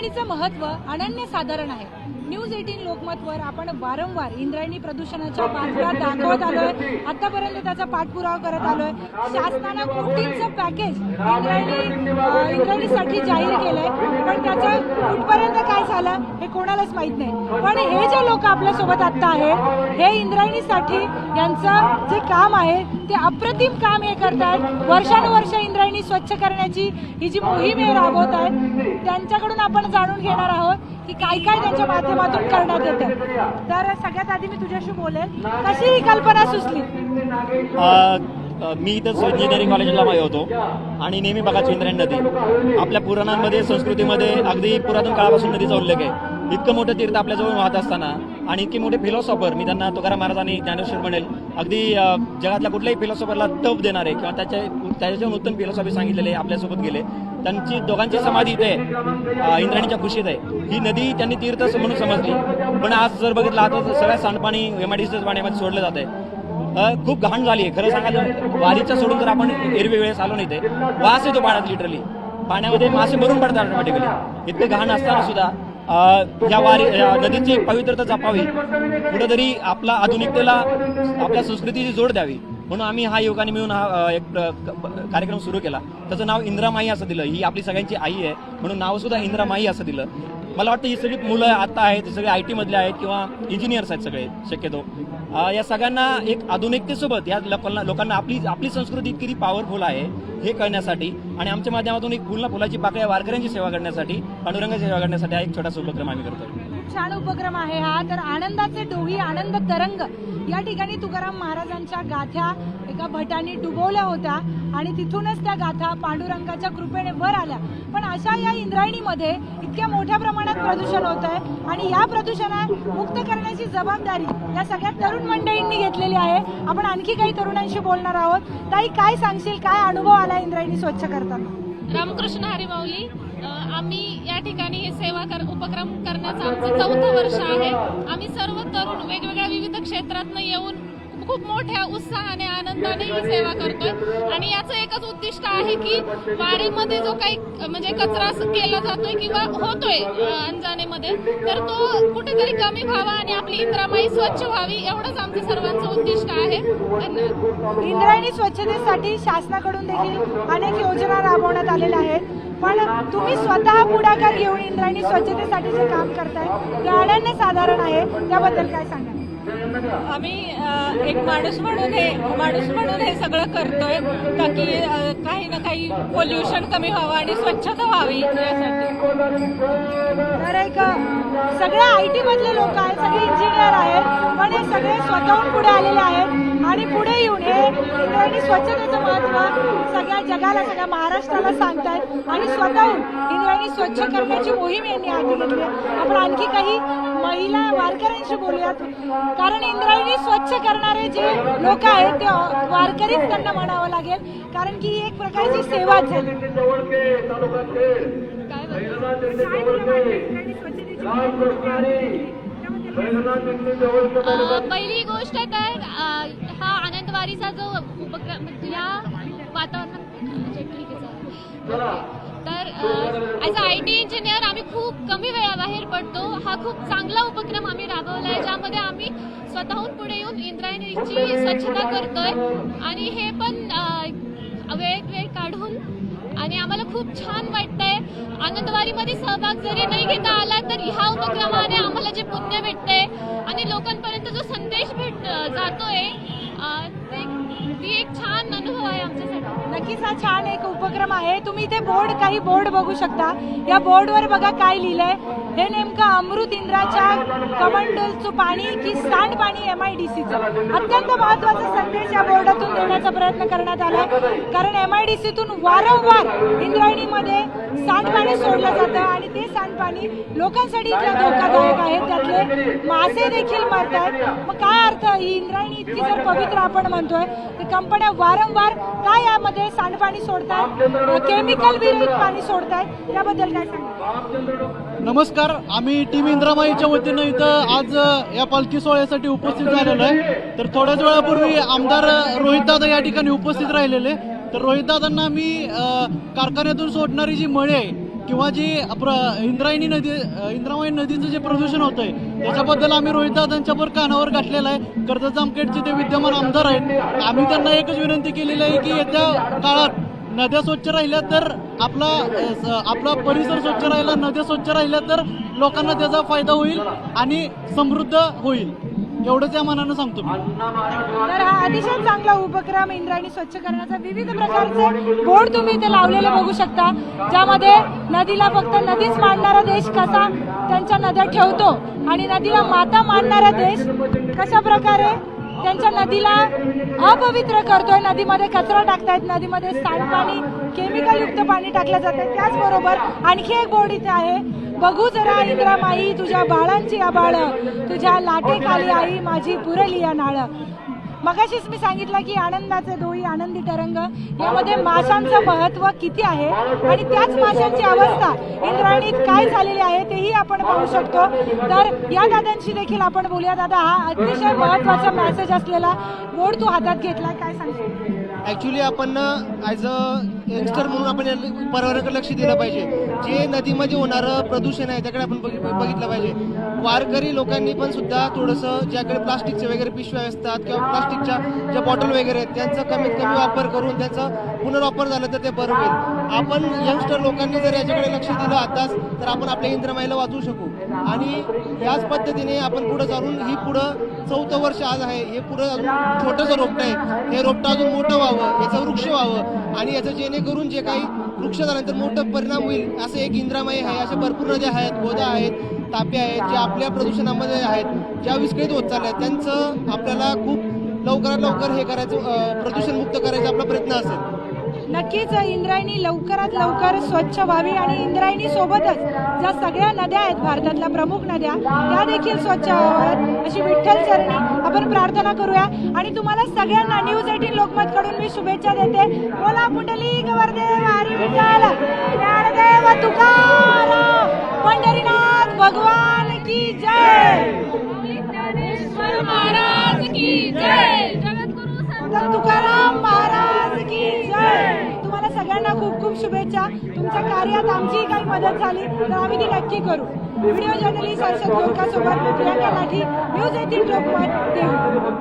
इंद्रायणीचं महत्त्व अनन्यसाधारण आहे। न्यूज 18 लोकमतवर आपण वारंवार इंद्रायणी प्रदूषणाच्या बातम्या दाखवत आलोय, आतापर्यंत त्याचा पाठपुरावा करत आलोय। शासनाने कोटींचं पॅकेज इंद्रायणीसाठी जाहीर केलंय, पण त्याचं कुठपर्यंत काय झालं हे कोणालाच माहित नाही। पण हे जे लोक आपल्या सोबत आता आहेत, हे इंद्रायणीसाठी यांचं जे काम आहे ते अप्रतिम काम हे करतात। वर्षानुवर्ष इंद्रायणी स्वच्छ करण्याची ही जी मोहीम आहे राबवत आहेत, त्यांच्याकडून आपण जाणून घेणार आहोत की काय काय त्यांच्या माध्यमातून करण्यात येतं। तर सगळ्यात आधी मी तुझ्याशी बोलेल, कशी ही कल्पना सुचली? मी इथं इंजिनिअरिंग कॉलेजला होतो आणि नेहमी बघायचो इंद्रायणी नदी। आपल्या पुराणांमध्ये संस्कृतीमध्ये अगदी पुरातन काळापासून नदीचा उल्लेख आहे। इतकं मोठं तीर्थ आपल्याजवळ वाहत असताना आणि इतके मोठे फिलॉसॉफर, मी त्यांना तुकाराम महाराज आणि ज्ञानेश्वर म्हणेल, अगदी जगातल्या कुठल्याही फिलॉसॉफरला तप देणारे किंवा त्याच्याहून उत्तम फिलॉसॉफी सांगितलेले आपल्यासोबत गेले। त्यांची दोघांची समाधी इथे इंद्रायणीच्या कुशीत आहे। ही नदी त्यांनी तीर्थ म्हणून समजली, पण आज जर बघितलं तर सगळ्या सांडपाणी MIDC's पाण्यामध्ये सोडलं जात आहे। खूप घाण झाली आहे खरं सांगायचं। वारीचं सोडून जर आपण एरवी वेळेस आलो नाही, ते वास येतो पाण्यात, लिटरली पाण्यामध्ये मासे मरून पडतात ऑटोमॅटिकली। इतकं घाण असताना सुद्धा या नदीची पवित्रता जपावी, कुठेतरी आपला आधुनिकतेला आपल्या संस्कृतीची जोड द्यावी, म्हणून आम्ही हा युवकांनी मिळून हा एक कार्यक्रम सुरू केला। त्याचं नाव इंद्रामाई असं दिलं। ही आपली सगळ्यांची आई आहे म्हणून नाव सुद्धा इंद्रामाई असं दिलं। मला वाटतं ही सगळी मुलं आता आहेत, सगळे IT मधले आहेत किंवा इंजिनियर्स आहेत सगळे शक्यतो। या सगळ्यांना एक आधुनिकतेसोबत या लोकांना आपली संस्कृती किती पॉवरफुल आहे हे कळण्यासाठी आणि आमच्या माध्यमातून एक फुलाची पाकळ्या वारकऱ्यांची सेवा करण्यासाठी, पांडुरंगाची सेवा करण्यासाठी हा एक छोटासा उपक्रम आम्ही करतो। छान उपक्रम आहे हा। तर आनंदाचे डोही, आनंद तरंग या ठिकाणी तुकाराम महाराजांच्या गाथा एका भटाने डुबवल्या होत्या आणि तिथूनच त्या गाथा पांडुरंगाच्या कृपेने वर आल्या। पण अशा या इंद्रायणीमध्ये इतक्या मोठ्या प्रमाणात प्रदूषण होत आहे आणि या प्रदूषणा मुक्त करण्याची जबाबदारी या सगळ्या तरुण मंडळींनी घेतलेली आहे। आपण आणखी काही तरुणांशी बोलणार आहोत। ताई, काय सांगशील, काय अनुभव आला इंद्रायणी स्वच्छ करताना? रामकृष्ण हरी माऊली। आम्ही या ठिकाणी हे सेवा उपक्रम करण्याचं आमचं 4थं वर्ष आहे। आम्ही सर्व तरुण वेगवेगळ्या विविध क्षेत्रातनं येऊन खूप मोठ्या उत्साहाने, आनंदाने ही सेवा करतोय आणि याचं एकच उद्दिष्ट आहे की वारीमध्ये जो काही म्हणजे कचरा केला जातोय किंवा होतोय अंजानेमध्ये, तर तो कुठेतरी कमी व्हावा आणि आपली इंद्रामाई स्वच्छ व्हावी, एवढंच आमचं सर्वांचं उद्दिष्ट आहे। धन्यवाद। इंद्रायणी स्वच्छतेसाठी शासनाकडून देखील अनेक योजना राबवण्यात आलेल्या आहेत, पण तुम्ही स्वतः पुढाकार घेऊन इंद्रायणी स्वच्छतेसाठी जे काम करताय ते अनन्यसाधारण आहे, त्याबद्दल काय सांगा? आम्ही एक माणूस म्हणून हे सगळं करतोय ताकी काही ना काही पोल्युशन कमी व्हावं आणि स्वच्छता व्हावी यासाठी। तर एक सगळे IT मधले लोक आहेत, सगळे इंजिनियर आहेत, पण हे सगळे स्वतःहून पुढे आलेले आहेत आणि पुढे येऊन हे इंद्रायणी स्वच्छतेचं महत्त्व सगळ्या जगाला, सगळ्या महाराष्ट्राला सांगतायत आणि स्वतःहून इंद्रायणी स्वच्छ करण्याची मोहीम यांनी हाती घेतली आहे। आपण आणखी काही महिला वारकऱ्यांशी बोलूयात, कारण इंद्रायणी स्वच्छ करणारे जे लोक आहेत ते वारकरीच त्यांना म्हणावं लागेल, कारण की एक प्रकारची सेवाच झाली। पहिली गोष्ट तर हा आनंदवारीचा जो उपक्रम या वातावरणात तर ॲज अ IT इंजिनियर आम्ही खूप कमी वेळाबाहेर पडतो। हा खूप चांगला उपक्रम आम्ही राबवला आहे, ज्यामध्ये आम्ही स्वतःहून पुढे येऊन इंद्रायणीची स्वच्छता करतोय आणि हे पण वेळ काढून, आणि आम्हाला खूप छान वाटतंय। आनंदवारीमध्ये सहभाग जरी नाही घेता आला तर ह्या उपक्रमाने आम्हाला जे पुण्य भेटतंय आणि लोकांपर्यंत जो संदेश जातोय, ती एक छान अनुभव आहे आमच्यासाठी। नक्कीच हा छान एक उपक्रम आहे। तुम्ही इथे काही बोर्ड बघू शकता। या बोर्डवर बघा काय लिहिलंय, हे नेमकं अमृत इंद्राच्या कमंडलचं पाणी की सांडपाणी MIDCचं अत्यंत महत्त्वाचा संदेश या बोर्डातून देण्याचा प्रयत्न करण्यात आला, कारण MIDCतून वारंवार इंद्रायणीमध्ये सांडपाणी सोडलं जातं आणि ते सांडपाणी लोकांसाठी इतकं धोकादायक आहे, त्यातले मासे देखील मरतात। मग काय अर्थ, ही इंद्रायणी इतकी जर पवित्र आपण म्हणतोय, तर कंपन्या वारंवार काय यामध्ये सांडपाणी सोडतात, केमिकल विरहित पाणी सोडतात, त्याबद्दल काय सांगा? नमस्कार, आम्ही टीम इंद्रामाईच्या वतीनं इथं आज या पालखी सोहळ्यासाठी उपस्थित झालेलो आहे। तर थोड्याच वेळापूर्वी आमदार रोहितदादा या ठिकाणी उपस्थित राहिलेले। तर रोहितदादांना आम्ही कारखान्यातून सोडणारी जी मळी आहे किंवा जी इंद्रायणी नदीचं जे प्रदूषण होतंय त्याच्याबद्दल आम्ही रोहितदादांच्यावर कानावर गाठलेलं आहे. कर्जत जामखेडचे ते विद्यमान आमदार आहेत. आम्ही त्यांना एकच विनंती केलेली आहे की येत्या काळात नद्या स्वच्छ राहिल्या तर आपला परिसर स्वच्छ राहिला, नद्या स्वच्छ राहिल्या तर लोकांना त्याचा फायदा होईल आणि समृद्ध होईल. एवढंच या मनानं सांगतो मी. तर हा अतिशय चांगला उपक्रम इंद्रायणी स्वच्छ करण्याचा विविध प्रकारचे बोर्ड तुम्ही इथे लावलेले बघू शकता, ज्यामध्ये नदीला फक्त नदीच मानणारा देश कसा त्यांच्या नद्या ठेवतो आणि नदीला माता मानणारा देश कशा प्रकारे त्यांच्या नदीला अपवित्र करतोय, नदीमध्ये कचरा टाकतायत, नदीमध्ये सांडपाणी केमिकल युक्त पाणी टाकलं जातं. त्याचबरोबर आणखी एक बोर्ड इथे आहे, बघू जरा इंद्रामाई तुझ्या बाळांची आबाळ, तुझ्या लाटेखाली आई माझी पुरली या नाळ. मगाशीच मी सांगितलं की आनंदाचे डोई आनंदी तरंग यामध्ये माशांचं महत्व किती आहे आणि त्याच माशांची अवस्था इंद्रायणीत काय झालेली आहे तेही आपण पाहू शकतो. तर या दादांशी देखील आपण बोलूया. दादा, हा अतिशय महत्वाचा मेसेज असलेला बोर्ड तू हातात घेतलाय, काय सांगशील? ॲक्च्युली आपण ॲज अ यंगस्टर म्हणून आपण पर्यावरणाकडे लक्ष दिलं पाहिजे. जे नदीमध्ये होणारं प्रदूषण आहे त्याकडे आपण बघितलं पाहिजे. वारकरी लोकांनी पण सुद्धा थोडंसं ज्याकडे प्लास्टिकचे वगैरे पिशव्या असतात किंवा प्लास्टिकच्या ज्या बॉटल वगैरे आहेत त्यांचा कमीत कमी वापर करून त्यांचा पुनर्वापर झाला तर ते बरं होईल. आपण यंगस्टर लोकांनी जर याच्याकडे लक्ष दिलं आताच तर आपण आपल्या इंद्रामाईला वाचवू शकू. आणि याच पद्धतीने आपण पुढं चालून ही पुढं 4थं वर्ष आज आहे, हे पुढं अजून छोटंसं रोपटं आहे, हे रोपटं अजून मोठं व्हावं, याचं वृक्ष व्हावं आणि याचं जेणेकरून जे काही वृक्ष झाल्यानंतर मोठं परिणाम होईल असं एक इंद्रामाई आहे. अशा भरपूर नद्या आहेत, गोदा आहेत, ताप्या आहेत, ज्या आपल्या प्रदूषणामध्ये आहेत, ज्या विस्कळीत होत चालल्या आहेत. त्यांचं आपल्याला खूप लवकरात लवकर हे करायचं, प्रदूषणमुक्त करायचा आपला प्रयत्न असेल. नक्कीच इंद्रायणी लवकरात लवकर स्वच्छ व्हावी आणि इंद्रायणी सोबतच ज्या सगळ्या नद्या आहेत भारतातल्या प्रमुख नद्या त्या देखील स्वच्छ व्हाव्यात अशी विठ्ठल चरणी आपण प्रार्थना करूया. आणि तुम्हाला सगळ्यांना न्यूज 18 लोकमत कडून मी शुभेच्छा देते. बोला पुंडलिक वरदेव हरी विठ्ठल ज्ञानदेव तुकाराम पंढरीनाथ भगवान की जय. ज्ञानेश्वर महाराज की जय. संत तुकाराम महाराज की जय. तुम्हाला सगळ्यांना खूप खूप शुभेच्छा. तुमच्या कार्यात आमची काही मदत झाली तर आम्ही ती नक्की करू. व्हिडिओ जर्नलिस्ट हर्षद गोरका सोबत प्रियांका लाठी, न्यूज 18 लोकमत, देऊ.